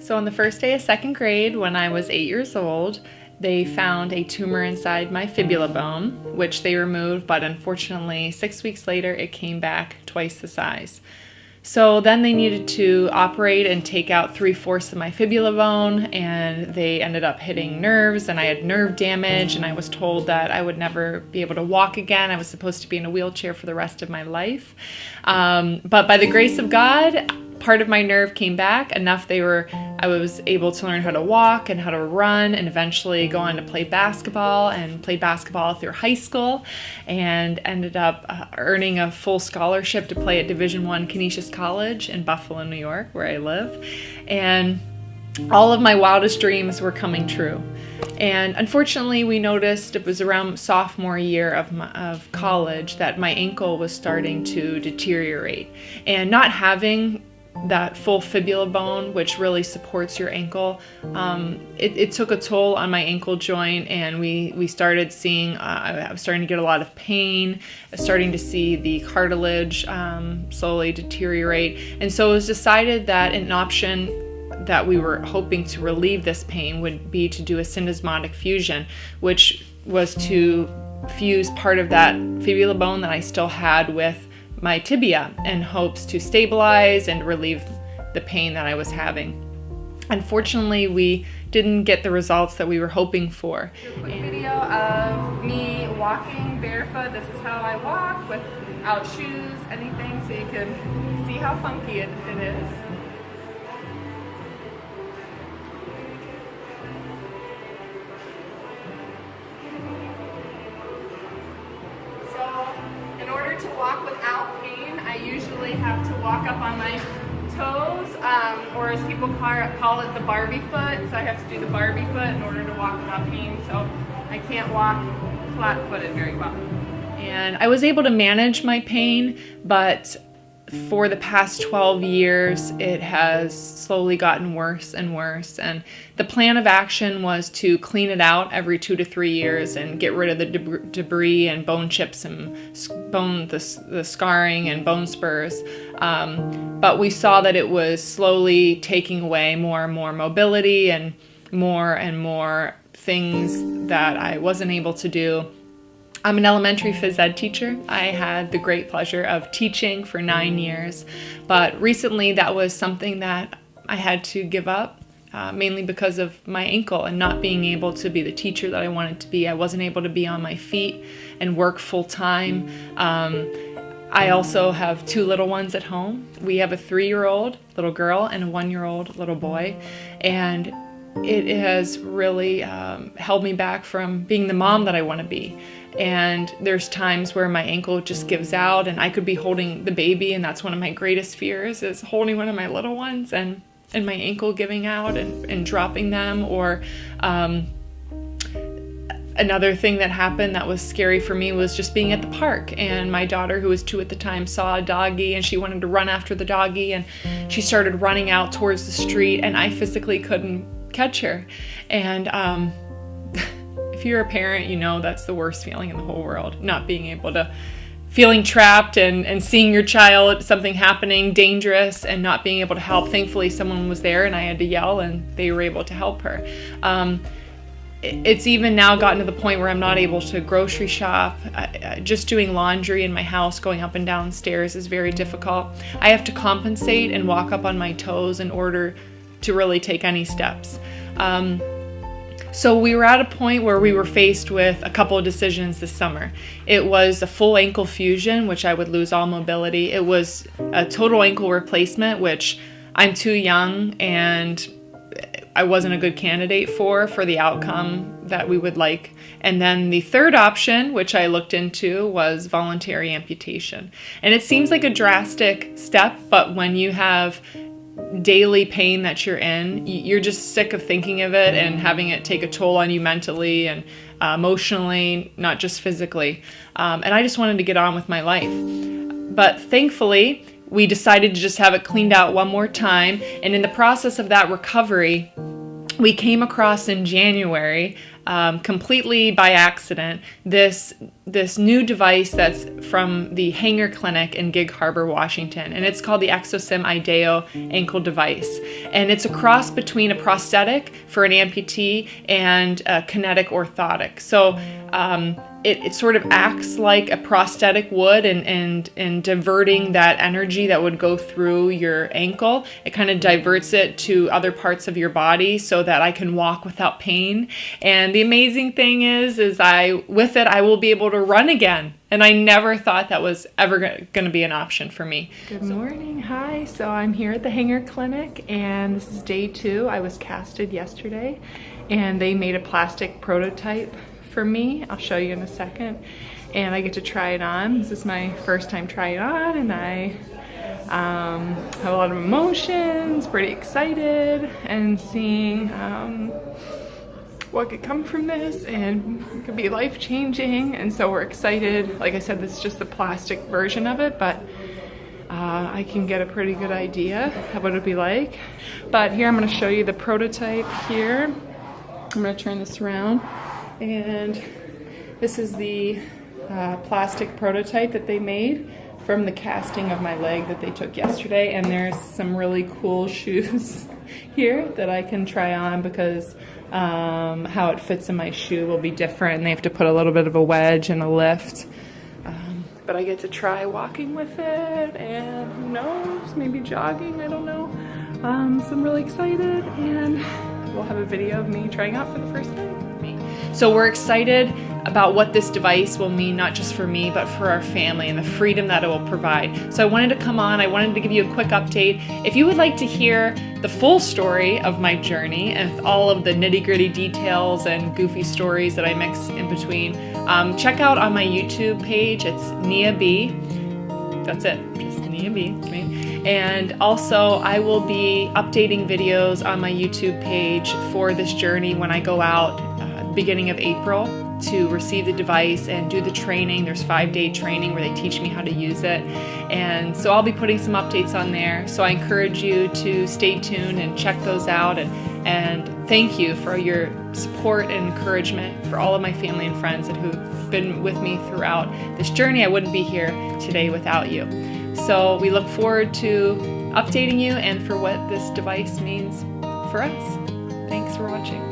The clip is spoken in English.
So on the first day of second grade, when I was 8 years old, they found a tumor inside my fibula bone, which they removed, but unfortunately 6 weeks later it came back twice the size. So then they needed to operate and take out 3/4 of my fibula bone, and they ended up hitting nerves, and I had nerve damage, and I was told that I would never be able to walk again. I was supposed to be in a wheelchair for the rest of my life. But by the grace of God, part of my nerve came back enough I was able to learn how to walk and how to run, and eventually go on to play basketball, and played basketball through high school, and ended up earning a full scholarship to play at Division I Canisius College in Buffalo, New York, where I live. And all of my wildest dreams were coming true. And unfortunately, we noticed it was around sophomore year of college that my ankle was starting to deteriorate. And not having that full fibula bone, which really supports your ankle, it took a toll on my ankle joint, and we started seeing, I was starting to get a lot of pain, starting to see the cartilage slowly deteriorate. And so it was decided that an option that we were hoping to relieve this pain would be to do a syndesmotic fusion, which was to fuse part of that fibula bone that I still had with my tibia, in hopes to stabilize and relieve the pain that I was having. Unfortunately, we didn't get the results that we were hoping for. A quick video of me walking barefoot. This is how I walk, without shoes, anything, so you can see how funky it is. In order to walk without pain, I usually have to walk up on my toes, or as people call it, the Barbie foot. So I have to do the Barbie foot in order to walk without pain. So I can't walk flat-footed very well. And I was able to manage my pain, but for the past 12 years, it has slowly gotten worse and worse. And the plan of action was to clean it out every 2 to 3 years and get rid of the debris and bone chips and the scarring and bone spurs. But we saw that it was slowly taking away more and more mobility and more things that I wasn't able to do. I'm an elementary phys ed teacher. I had the great pleasure of teaching for 9 years, but recently that was something that I had to give up, mainly because of my ankle and not being able to be the teacher that I wanted to be. I wasn't able to be on my feet and work full time. I also have 2 little ones at home. We have a 3-year-old little girl and a 1-year-old little boy, and it has really held me back from being the mom that I want to be. And there's times where my ankle just gives out, and I could be holding the baby, and that's one of my greatest fears, is holding one of my little ones and my ankle giving out and dropping them. Or another thing that happened that was scary for me was just being at the park, and my daughter, who was 2 at the time, saw a doggy, and she wanted to run after the doggy, and she started running out towards the street, and I physically couldn't catch her. And if you're a parent, you know that's the worst feeling in the whole world, not being able to, feeling trapped and seeing your child, something happening dangerous, and not being able to help. Thankfully someone was there, and I had to yell, and they were able to help her. It's even now gotten to the point where I'm not able to grocery shop. Just doing laundry in my house, going up and down stairs, is very difficult. I have to compensate and walk up on my toes in order to really take any steps. So we were at a point where we were faced with a couple of decisions this summer. It was a full ankle fusion, which I would lose all mobility. It was a total ankle replacement, which I'm too young and I wasn't a good candidate for the outcome that we would like. And then the third option, which I looked into, was voluntary amputation. And it seems like a drastic step, but when you have daily pain that you're in, you're just sick of thinking of it and having it take a toll on you mentally and emotionally, not just physically. And I just wanted to get on with my life. But thankfully, we decided to just have it cleaned out one more time. And in the process of that recovery, we came across in January, completely by accident, this new device that's from the Hanger Clinic in Gig Harbor, Washington, and it's called the ExoSim IDEO ankle device. And it's a cross between a prosthetic for an amputee and a kinetic orthotic. So it sort of acts like a prosthetic would in diverting that energy that would go through your ankle. It kind of diverts it to other parts of your body so that I can walk without pain. And the amazing thing is with it, I will be able to run again. And I never thought that was ever going to be an option for me. Good morning. Hi. So I'm here at the Hanger Clinic, and this is day 2. I was casted yesterday, and they made a plastic prototype for me. I'll show you in a second, and I get to try it on. This is my first time trying it on, and I have a lot of emotions, pretty excited, and seeing what could come from this, and it could be life-changing. And so we're excited. Like I said, this is just the plastic version of it, but I can get a pretty good idea of what it'd be like. But here I'm going to show you the prototype here. I'm going to turn this around. And this is the plastic prototype that they made from the casting of my leg that they took yesterday. And there's some really cool shoes here that I can try on, because how it fits in my shoe will be different, and they have to put a little bit of a wedge and a lift. But I get to try walking with it, and who knows, maybe jogging, I don't know. So I'm really excited, and we'll have a video of me trying out for the first time. So we're excited about what this device will mean, not just for me, but for our family and the freedom that it will provide. So I wanted to come on, I wanted to give you a quick update. If you would like to hear the full story of my journey and all of the nitty-gritty details and goofy stories that I mix in between, check out on my YouTube page. It's Nia B. That's it, just Nia B, it's me. And also I will be updating videos on my YouTube page for this journey when I go out beginning of April to receive the device and do the training. There's 5-day training where they teach me how to use it. And so I'll be putting some updates on there. So I encourage you to stay tuned and check those out. And thank you for your support and encouragement, for all of my family and friends that who've been with me throughout this journey. I wouldn't be here today without you. So we look forward to updating you and for what this device means for us. Thanks for watching.